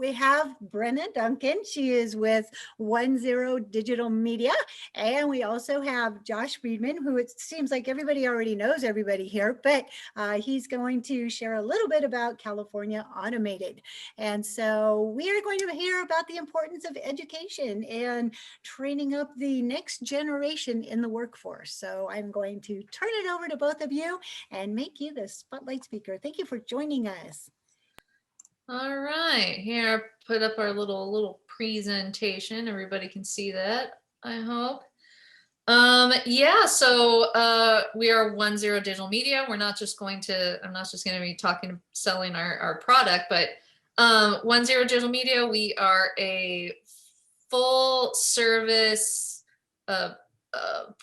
we have Brenna Duncan. She is with 10 Digital Media. And we also have Josh Friedman, who it seems like everybody already knows everybody here, but he's going to share a little bit about California Automated. And so we are going to hear about the importance of education and training up the next generation in the workforce. So I'm going to turn it over to both of you and make you the spotlight speaker. Thank you for joining us. All right, here, put up our little presentation. Everybody can see that, I hope. Yeah, so we are 10 Digital Media. I'm not just going to be selling our product, but 10 Digital Media, we are a full service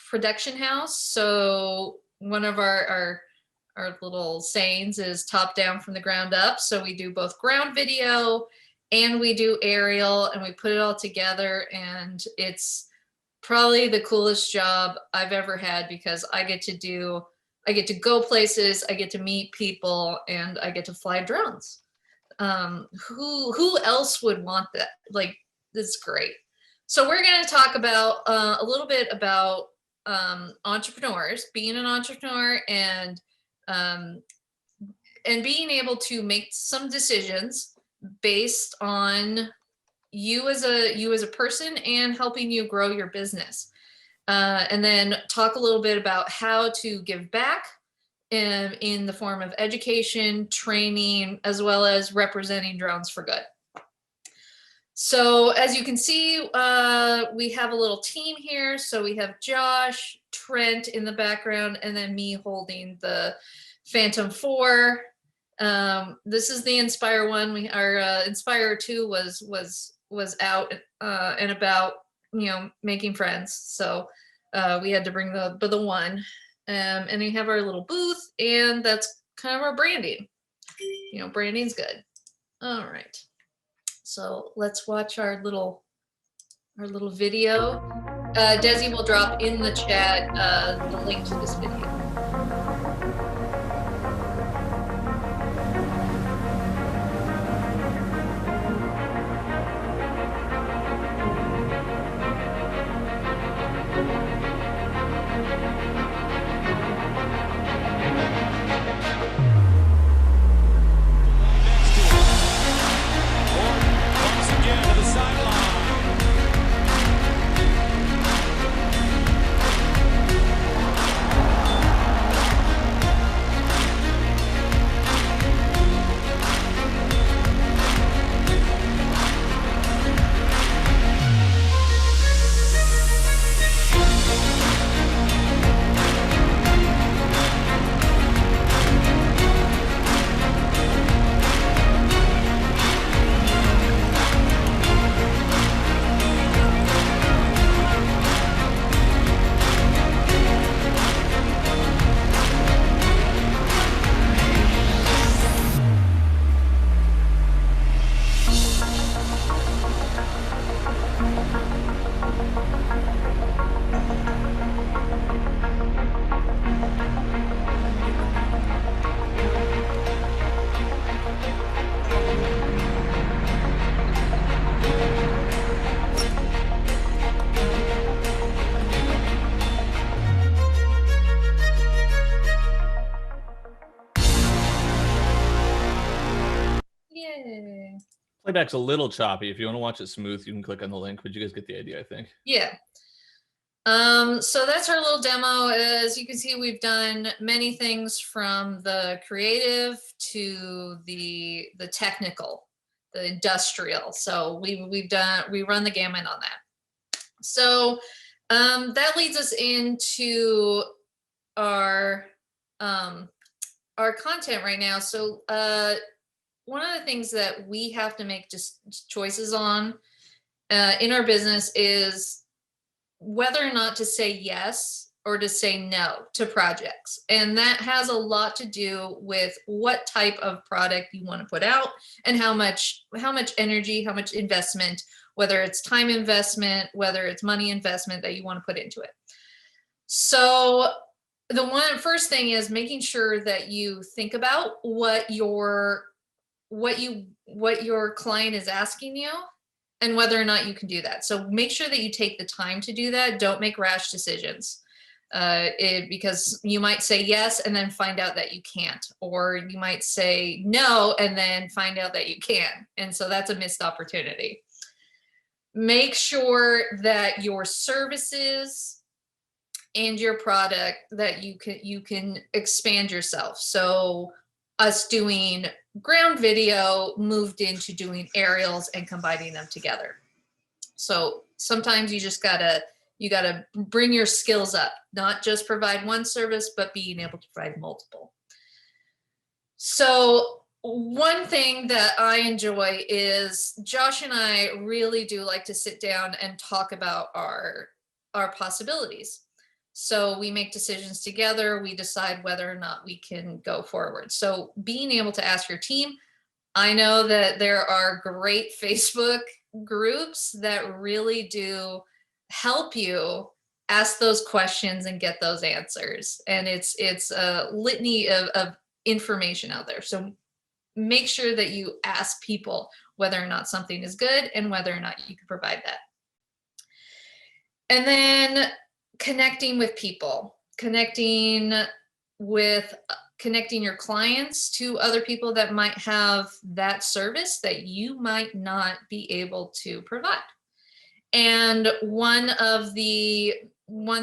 production house. So one of our little sayings is top down from the ground up. So we do both ground video and we do aerial, and we put it all together, and it's probably the coolest job I've ever had, because I get to go places, I get to meet people, and I get to fly drones. Who else would want that? Like, this is great. So we're going to talk about a little bit about entrepreneurs, being an entrepreneur, and being able to make some decisions based on you as a person and helping you grow your business. And then talk a little bit about how to give back in the form of education, training, as well as representing drones for good. So as you can see, we have a little team here. So we have Josh, Trent in the background, and then me holding the Phantom 4. This is the Inspire 1. Our Inspire 2 was out and about, making friends. So we had to bring the 1. And we have our little booth, and that's kind of our branding. Branding's good. All right. So let's watch our little video. Desi will drop in the chat the link to this video. Playback's a little choppy. If you want to watch it smooth, you can click on the link, but you guys get the idea, I think. Yeah. So that's our little demo. As you can see, we've done many things, from the creative to the technical, the industrial. So we run the gamut on that. So that leads us into our content right now. So one of the things that we have to make just choices on in our business is whether or not to say yes or to say no to projects. And that has a lot to do with what type of product you want to put out, and how much energy, how much investment, whether it's time investment, whether it's money investment that you want to put into it. So the first thing is making sure that you think about what you what your client is asking you and whether or not you can do that. So make sure that you take the time to do that. Don't make rash decisions. Because you might say yes and then find out that you can't, or you might say no and then find out that you can. And so that's a missed opportunity. Make sure that your services and your product, that you can expand yourself. So us doing ground video moved into doing aerials and combining them together. So sometimes you just gotta bring your skills up, not just provide one service, but being able to provide multiple. So one thing that I enjoy is Josh and I really do like to sit down and talk about our possibilities. So we make decisions together. We decide whether or not we can go forward. So being able to ask your team, I know that there are great Facebook groups that really do help you ask those questions and get those answers. And it's a litany of information out there. So make sure that you ask people whether or not something is good and whether or not you can provide that. And then connecting with people, connecting your clients to other people that might have that service that you might not be able to provide. And one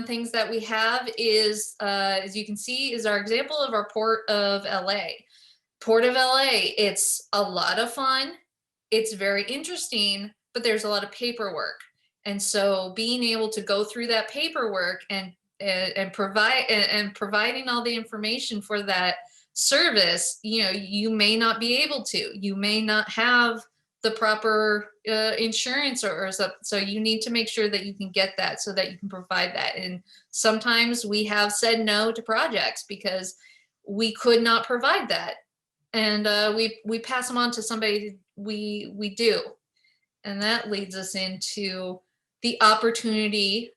things that we have is, as you can see, is our example of our Port of LA. Port of LA, it's a lot of fun. It's very interesting, but there's a lot of paperwork. And so being able to go through that paperwork and providing all the information for that service, you may not be able to. You may not have the proper insurance or so you need to make sure that you can get that so that you can provide that. And sometimes we have said no to projects because we could not provide that, and we pass them on to somebody we do. And that leads us into the opportunity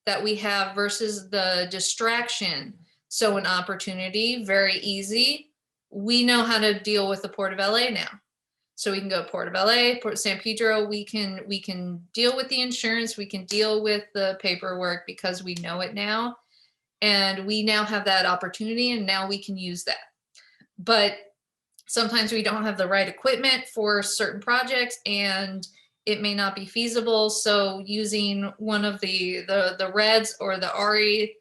that we have versus the distraction. So an opportunity, very easy. We know how to deal with the Port of LA now. So we can go Port of LA, Port of San Pedro. We can deal with the insurance. We can deal with the paperwork because we know it now. And we now have that opportunity, and now we can use that. But sometimes we don't have the right equipment for certain projects, and it may not be feasible. So using one of the Reds or the RE,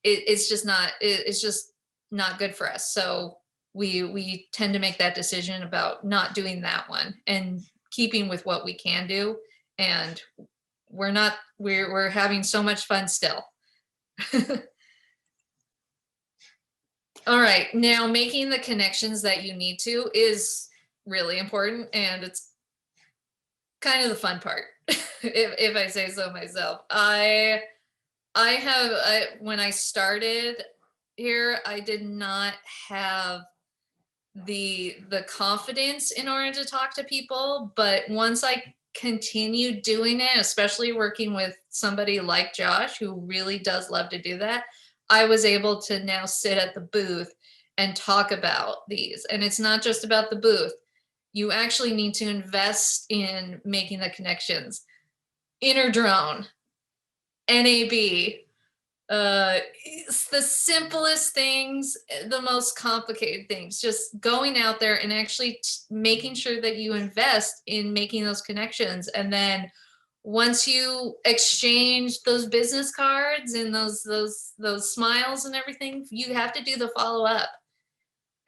it's just not good for us. So we tend to make that decision about not doing that one and keeping with what we can do. And we're having so much fun still. All right, now making the connections that you need to is really important, and it's kind of the fun part, if I say so myself. When I started here, I did not have the confidence in order to talk to people, but once I continued doing it, especially working with somebody like Josh, who really does love to do that, I was able to now sit at the booth and talk about these. And it's not just about the booth. You actually need to invest in making the connections. Interdrone, NAB, it's the simplest things, the most complicated things, just going out there and actually making sure that you invest in making those connections. And then once you exchange those business cards and those smiles and everything, you have to do the follow-up.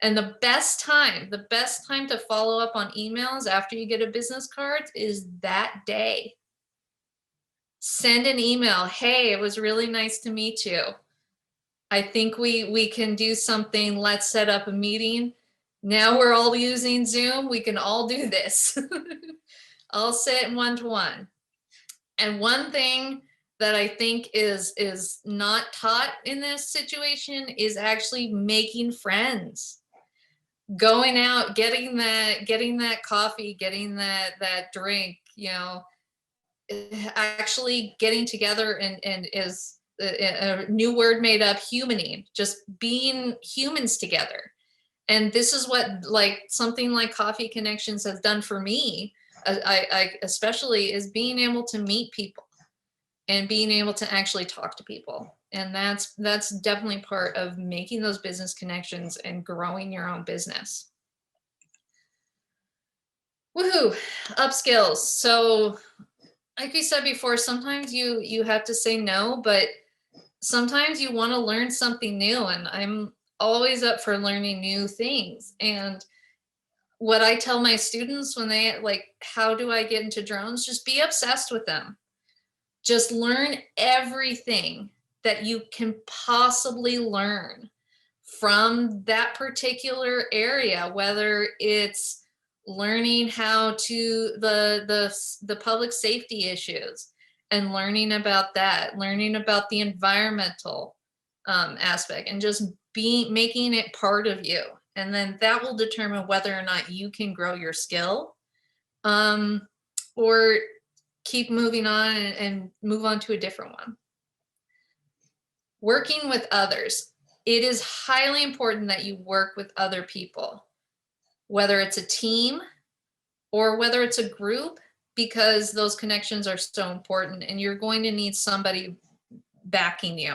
And the best time to follow up on emails after you get a business card is that day. Send an email. Hey, it was really nice to meet you. I think we can do something. Let's set up a meeting. Now we're all using Zoom. We can all do this. I'll sit one-to-one. And one thing that I think is not taught in this situation is actually making friends. Going out, getting that coffee, getting that drink, actually getting together and is a new word made up, humaning, just being humans together. And this is what like something like Coffee Connections has done for me. I especially is being able to meet people and being able to actually talk to people. And that's definitely part of making those business connections and growing your own business. Woohoo, upskills. So like we said before, sometimes you have to say no, but sometimes you want to learn something new, and I'm always up for learning new things. And what I tell my students when they like, how do I get into drones? Just be obsessed with them. Just learn everything that you can possibly learn from that particular area, whether it's learning how to the public safety issues and learning about that, learning about the environmental aspect, and just making it part of you. And then that will determine whether or not you can grow your skill, or keep moving on and move on to a different one. Working with others. It is highly important that you work with other people, whether it's a team or whether it's a group, because those connections are so important, and you're going to need somebody backing you.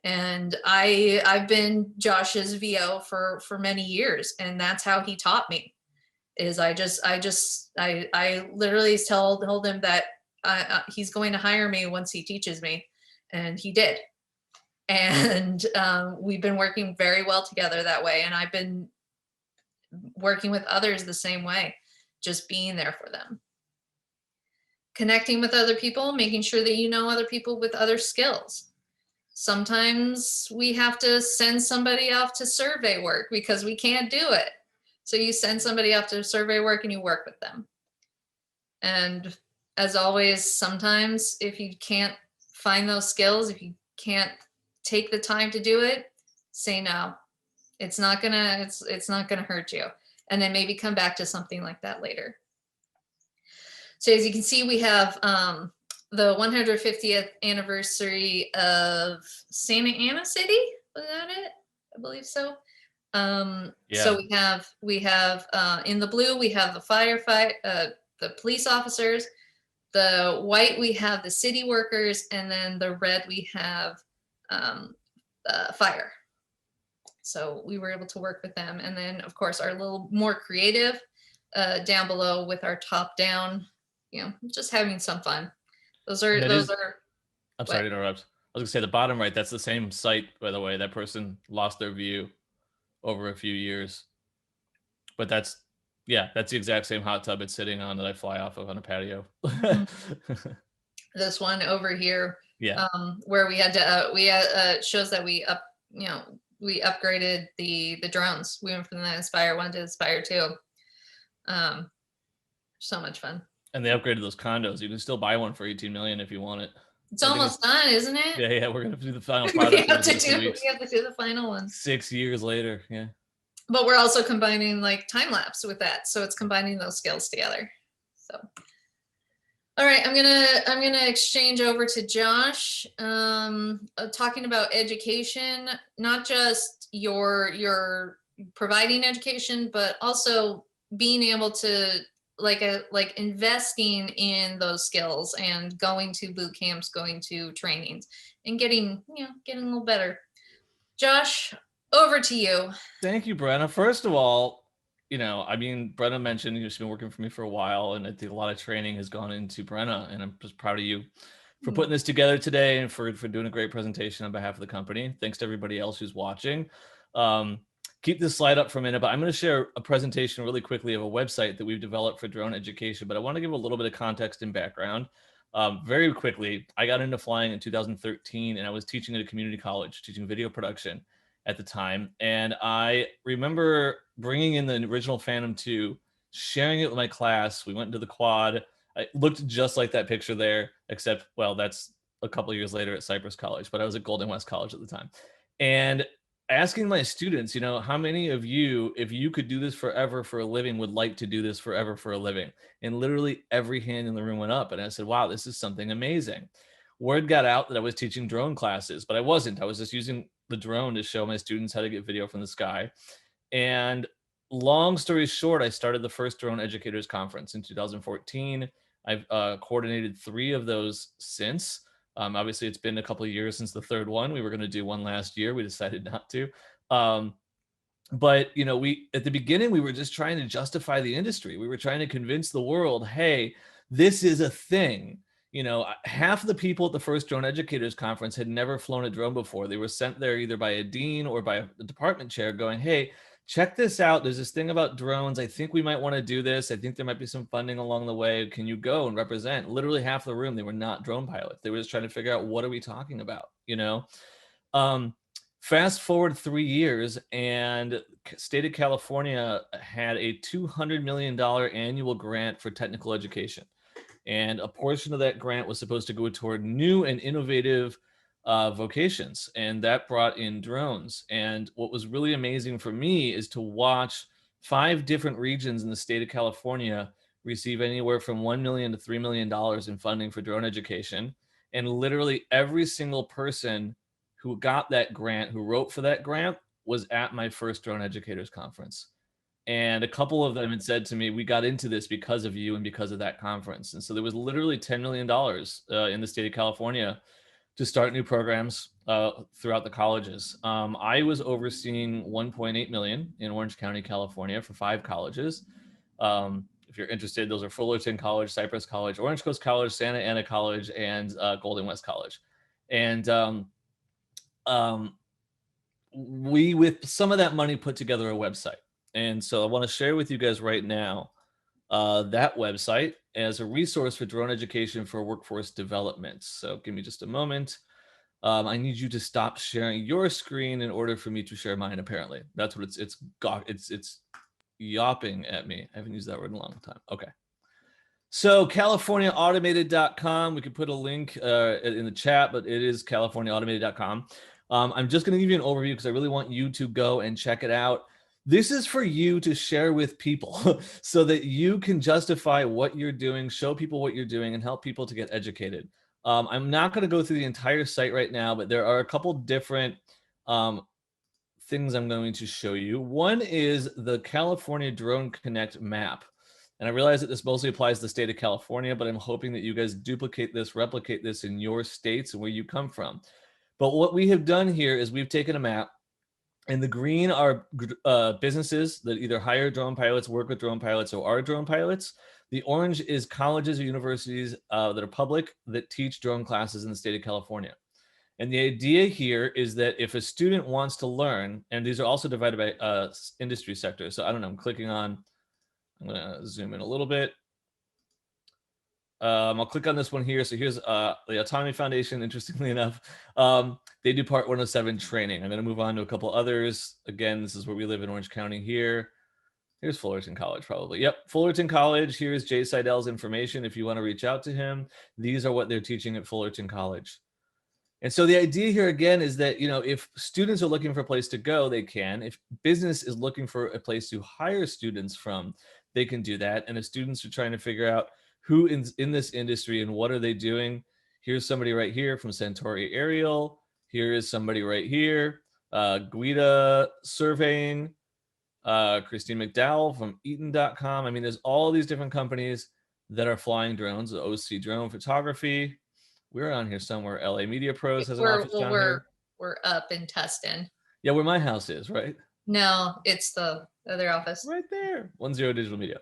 And I've been Josh's VO for many years, and that's how he taught me. Is I literally told him that he's going to hire me once he teaches me, and he did. And we've been working very well together that way. And I've been working with others the same way, just being there for them. Connecting with other people, making sure that you know other people with other skills. Sometimes we have to send somebody off to survey work because we can't do it. So you send somebody off to survey work and you work with them. And as always, sometimes if you can't find those skills, if you can't take the time to do it, say no. It's not gonna hurt you. And then maybe come back to something like that later. So as you can see, we have the 150th anniversary of Santa Ana City. Was that it? I believe so. Yeah. So we have in the blue, we have the the police officers. The white, we have the city workers, and then the red, we have fire. So we were able to work with them. And then of course, our little more creative down below with our top down, just having some fun. I'm sorry to interrupt. I was gonna say the bottom right, that's the same site, by the way. That person lost their view over a few years. But that's the exact same hot tub it's sitting on that I fly off of on a patio. Mm-hmm. This one over here, where we had to shows that we upgraded the drones. We went from the Inspire 1 to Inspire 2. So much fun. And they upgraded those condos. You can still buy one for 18 million if you want it. It's almost done, isn't it? Yeah. We're gonna do the final product. we have to do the final one. 6 years later, yeah. But we're also combining like time lapse with that, so it's combining those skills together. So, all right, I'm gonna exchange over to Josh, talking about education, not just your providing education, but also being able to like investing in those skills and going to boot camps, going to trainings, and getting a little better. Josh, over to you. Thank you, Brenna. First of all, Brenna mentioned she's been working for me for a while, and I think a lot of training has gone into Brenna, and I'm just proud of you for putting this together today and for doing a great presentation on behalf of the company. Thanks to everybody else who's watching. Keep this slide up for a minute, but I'm going to share a presentation really quickly of a website that we've developed for drone education, but I want to give a little bit of context and background. Very quickly, I got into flying in 2013, and I was teaching at a community college, teaching video production at the time. And I remember bringing in the original Phantom 2, sharing it with my class. We went into the quad. It looked just like that picture there, except, well, that's a couple of years later at Cypress College, but I was at Golden West College at the time. And asking my students, how many of you, if you could do this forever for a living, would like to do this forever for a living? And literally every hand in the room went up. And I said, wow, this is something amazing. Word got out that I was teaching drone classes, but I wasn't. I was just using the drone to show my students how to get video from the sky. And long story short, I started the first Drone Educators Conference in 2014. I've coordinated 3 of those since. Obviously, it's been a couple of years since the third one. We were going to do one last year. We decided not to. But we at the beginning, we were just trying to justify the industry. We were trying to convince the world, hey, this is a thing. Half of the people at the first Drone Educators Conference had never flown a drone before. They were sent there either by a dean or by a department chair going, hey, check this out. There's this thing about drones. I think we might want to do this. I think there might be some funding along the way. Can you go and represent? Literally half the room, they were not drone pilots. They were just trying to figure out, what are we talking about? Fast forward 3 years, and state of California had a $200 million annual grant for technical education. And a portion of that grant was supposed to go toward new and innovative vocations. And that brought in drones. And what was really amazing for me is to watch 5 different regions in the state of California receive anywhere from $1 million to $3 million in funding for drone education. And literally every single person who got that grant, who wrote for that grant, was at my first Drone Educators Conference. And a couple of them had said to me, we got into this because of you and because of that conference. And so there was literally $10 million in the state of California to start new programs throughout the colleges. I was overseeing 1.8 million in Orange County, California for 5 colleges. If you're interested, those are Fullerton College, Cypress College, Orange Coast College, Santa Ana College, and Golden West College. And we, with some of that money, put together a website. And so I want to share with you guys right now that website as a resource for drone education for workforce development. So give me just a moment. I need you to stop sharing your screen in order for me to share mine. Apparently, that's what it's yawping at me. I haven't used that word in a long time. Okay. So CaliforniaAutomated.com. We could put a link in the chat, but it is CaliforniaAutomated.com. I'm just going to give you an overview because I really want you to go and check it out. This is for you to share with people so that you can justify what you're doing, show people what you're doing, and help people to get educated. I'm not going to go through the entire site right now, but there are a couple different things I'm going to show you. One is the California Drone Connect map. And I realize that this mostly applies to the state of California, but I'm hoping that you guys duplicate this, replicate this in your states and where you come from. But what we have done here is we've taken a map, and the green are businesses that either hire drone pilots, work with drone pilots, or are drone pilots. The orange is colleges or universities that are public that teach drone classes in the state of California. And the idea here is that if a student wants to learn, and these are also divided by industry sectors. So I don't know, I'm going to zoom in a little bit. I'll click on this one here. So here's the Autonomy Foundation. Interestingly enough, they do Part 107 training. I'm going to move on to a couple others. Again, this is where we live in Orange County here. Here's Fullerton College, probably. Yep, Fullerton College. Here's Jay Seidel's information if you want to reach out to him. These are what they're teaching at Fullerton College. And so the idea here, again, is that, if students are looking for a place to go, they can. If business is looking for a place to hire students from, they can do that. And if students are trying to figure out who in this industry and what are they doing, here's somebody right here from Centauri Aerial. Here is somebody right here, Guida Surveying, Christine McDowell from Eaton.com. I mean, there's all these different companies that are flying drones, the OC Drone Photography. We're on here somewhere. LA Media Pros has an office down here. We're up in Tustin. Yeah, where my house is, right? No, it's the other office. Right there. 10 Digital Media.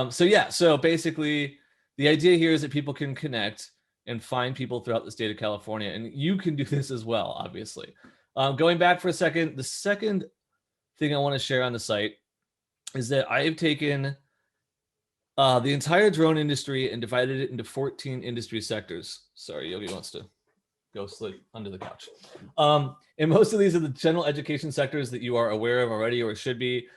So basically the idea here is that people can connect and find people throughout the state of California. And you can do this as well, obviously. Going back for a second, the second thing I want to share on the site is that I have taken the entire drone industry and divided it into 14 industry sectors. Sorry, Yogi wants to go sleep under the couch. And most of these are the general education sectors that you are aware of already or should be.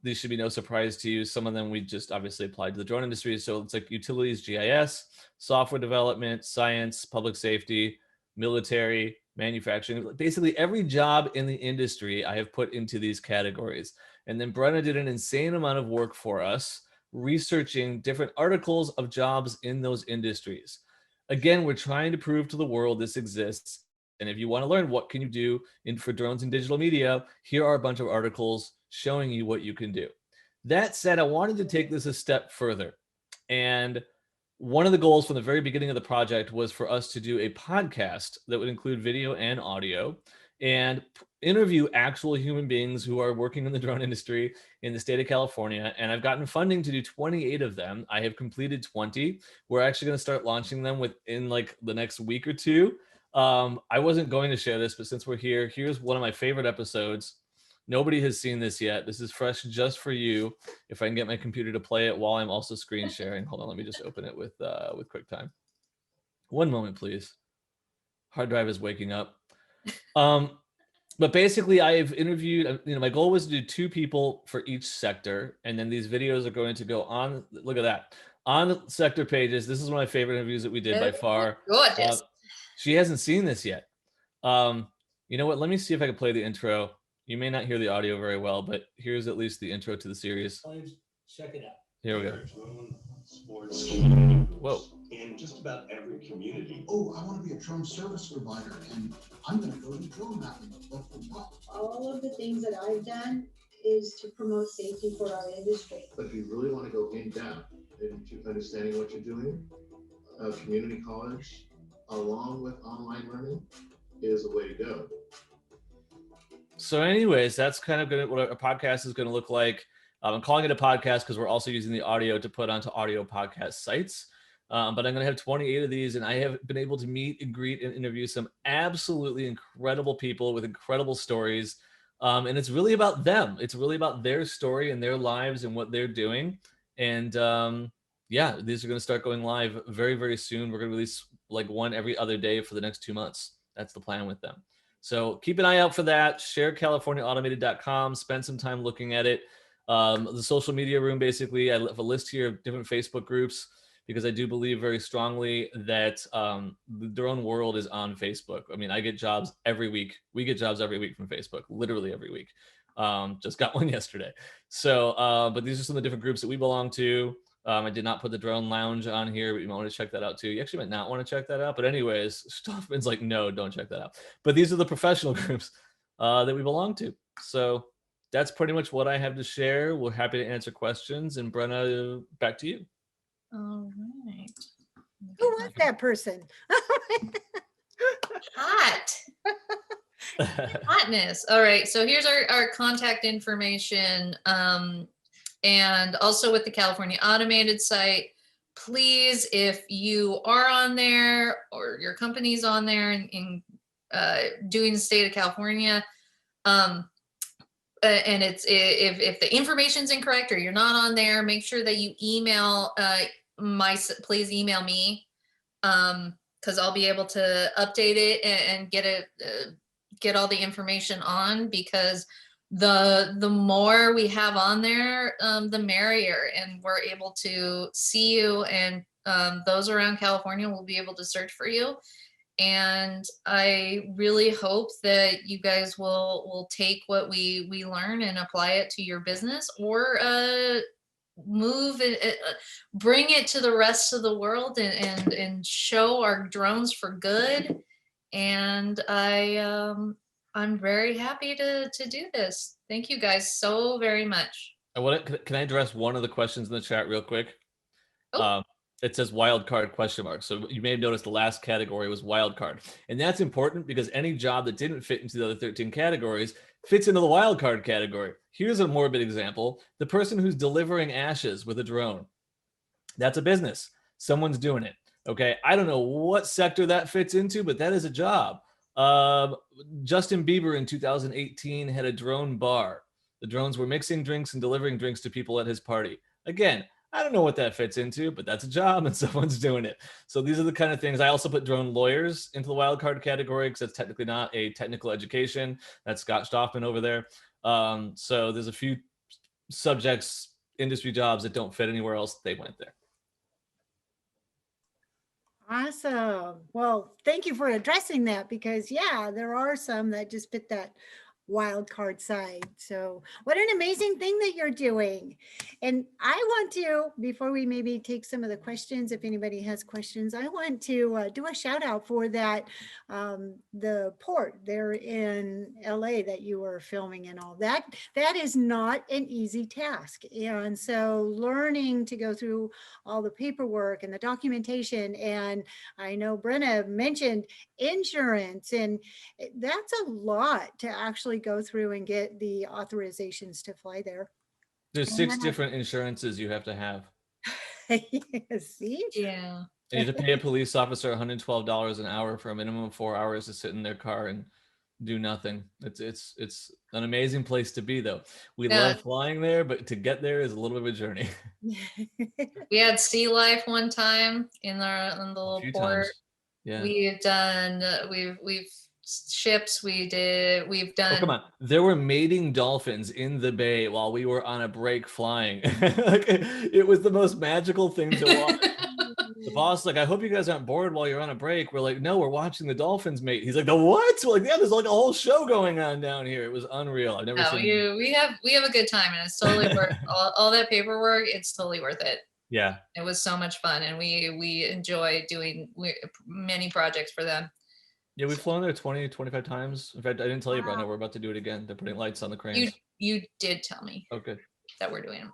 These should be no surprise to you. Some of them we just obviously applied to the drone industry. So it's like utilities, GIS, software development, science, public safety, military, manufacturing. Basically every job in the industry I have put into these categories. And then Brenna did an insane amount of work for us researching different articles of jobs in those industries. Again, we're trying to prove to the world this exists And if you want to learn what can you do for drones and digital media, here are a bunch of articles showing you what you can do. That said, I wanted to take this a step further. And one of the goals from the very beginning of the project was for us to do a podcast that would include video and audio and interview actual human beings who are working in the drone industry in the state of California. And I've gotten funding to do 28 of them. I have completed 20. We're actually going to start launching them within like the next week or two. I wasn't going to share this, but since we're here, here's one of my favorite episodes. Nobody has seen this yet. This is fresh just for you. If I can get my computer to play it while I'm also screen sharing. Hold on, let me just open it with QuickTime. One moment, please. Hard drive is waking up. But basically, I've interviewed, my goal was to do 2 people for each sector. And then these videos are going to go on, look at that, on sector pages. This is one of my favorite interviews that we did by far. Gorgeous. She hasn't seen this yet. You know what? Let me see if I can play the intro. You may not hear the audio very well, but here's at least the intro to the series. Check it out. Here we go. Sports. Whoa. In just about every community. Oh, I want to be a drone service provider, and I'm going to go to drone mapping. But for what? All of the things that I've done is to promote safety for our industry. But if you really want to go in depth into understanding what you're doing, community college, along with online learning, is a way to go. So anyways, that's kind of what a podcast is going to look like. I'm calling it a podcast because we're also using the audio to put onto audio podcast sites. But I'm going to have 28 of these, and I have been able to meet and greet and interview some absolutely incredible people with incredible stories. And it's really about them. It's really about their story and their lives and what they're doing. And yeah, these are going to start going live very, very soon. We're going to release like one every other day for the next 2 months. That's the plan with them. So keep an eye out for that. Share CaliforniaAutomated.com. Spend some time looking at it. The social media room, basically, I have a list here of different Facebook groups because I do believe very strongly that the drone world is on Facebook. I mean, I get jobs every week. We get jobs every week from Facebook, literally every week. Just got one yesterday. So, but these are some of the different groups that we belong to. I did not put the Drone Lounge on here, but you might want to check that out too. You actually might not want to check that out. But anyways, Stoffman's like, no, don't check that out. But these are the professional groups that we belong to. So that's pretty much what I have to share. We're happy to answer questions. And Brenna, back to you. All right. Who was that person? Hot. Hotness. All right. So here's our contact information. And also with the California Automated site, please, if you are on there or your company's on there in doing the state of California, and it's if the information's incorrect or you're not on there, make sure that you email please email me, because I'll be able to update it and get all the information on, because the more we have on there, the merrier, and we're able to see you, and those around California will be able to search for you. And I really hope that you guys will take what we learn and apply it to your business, or move it, bring it to the rest of the world and show our drones for good. And I'm very happy to do this. Thank you guys so very much. Can I address one of the questions in the chat real quick? Oh. It says wild card question mark. So you may have noticed the last category was wild card. And that's important because any job that didn't fit into the other 13 categories fits into the wild card category. Here's a morbid example. The person who's delivering ashes with a drone. That's a business. Someone's doing it. Okay. I don't know what sector that fits into, but that is a job. Justin Bieber in 2018 had a drone bar. The drones were mixing drinks and delivering drinks to people at his party. Again, I don't know what that fits into, but that's a job and someone's doing it. So these are the kind of things. I also put drone lawyers into the wild card category because that's technically not a technical education. That's Scott Stoffman over there. So there's a few subjects, industry jobs that don't fit anywhere else. They went there. Awesome. Well, thank you for addressing that, because yeah, there are some that just fit that wild card side. So what an amazing thing that you're doing. And I want to, before we maybe take some of the questions, if anybody has questions, I want to do a shout out for that, the port there in LA that you were filming and all that. That is not an easy task. And so learning to go through all the paperwork and the documentation, and I know Brenna mentioned insurance, and that's a lot to actually go through and get the authorizations to fly there. There's 6 different insurances you have to have. See? Yeah. And you have to pay a police officer $112 an hour for a minimum of 4 hours to sit in their car and do nothing. It's an amazing place to be, though. We Yeah. love flying there, but to get there is a little bit of a journey. We had sea life one time in the A little few port. times. Yeah. We've done we've ships. We've Oh, done. come on. There were mating dolphins in the bay while we were on a break flying. Like, it was the most magical thing to watch. The boss, like, I hope you guys aren't bored while you're on a break. We're like, no, we're watching the dolphins mate. He's like, the what? We're like, yeah, there's like a whole show going on down here. It was unreal. I've never No, seen. we have a good time, and it's totally worth all that paperwork. It's totally worth it. Yeah. It was so much fun, and we enjoy doing many projects for them. Yeah, we've flown there 20, 25 times. In fact, I didn't tell you, Brenna, we're about to do it again. They're putting lights on the cranes. You did tell me Oh, good. that we're doing them.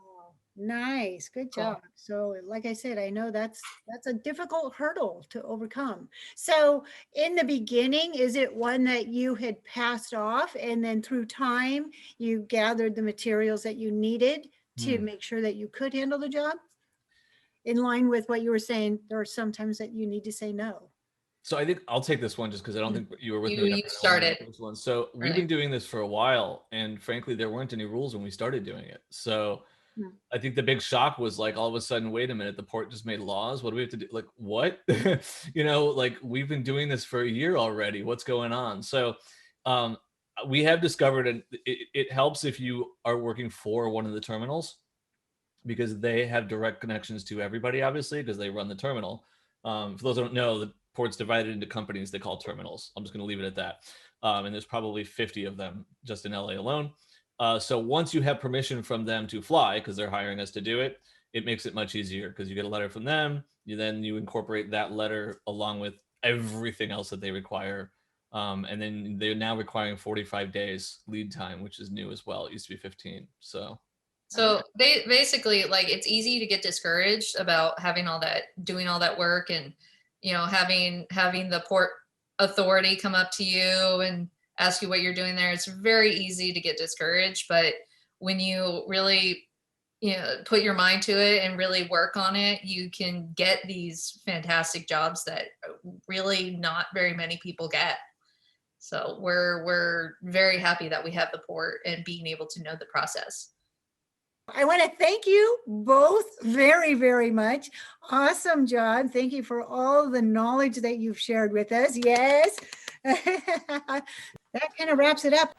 Nice, good Cool. job. So like I said, I know that's a difficult hurdle to overcome. So in the beginning, is it one that you had passed off, and then through time you gathered the materials that you needed to make sure that you could handle the job? In line with what you were saying, there are some times that you need to say no. So I think I'll take this one just because I don't think you were with You me. started. This one. So we've Right. been doing this for a while, and frankly, there weren't any rules when we started doing it. So Hmm. I think the big shock was like, all of a sudden, wait a minute, the port just made laws. What do we have to do? Like, what? Like, we've been doing this for a year already. What's going on? So we have discovered, and it helps if you are working for one of the terminals, because they have direct connections to everybody, obviously, because they run the terminal. For those who don't know, the port's divided into companies they call terminals. I'm just going to leave it at that. And there's probably 50 of them just in LA alone. So once you have permission from them to fly, because they're hiring us to do it, it makes it much easier because you get a letter from them. You incorporate that letter along with everything else that they require. And then they're now requiring 45 days lead time, which is new as well. It used to be 15. So Basically, like, it's easy to get discouraged about doing all that work, and having the port authority come up to you and ask you what you're doing there. It's very easy to get discouraged, but when you really put your mind to it and really work on it, you can get these fantastic jobs that really not very many people get. So we're very happy that we have the port and being able to know the process. I want to thank you both very, very much. Awesome job. Thank you for all the knowledge that you've shared with us. Yes. That kind of wraps it up.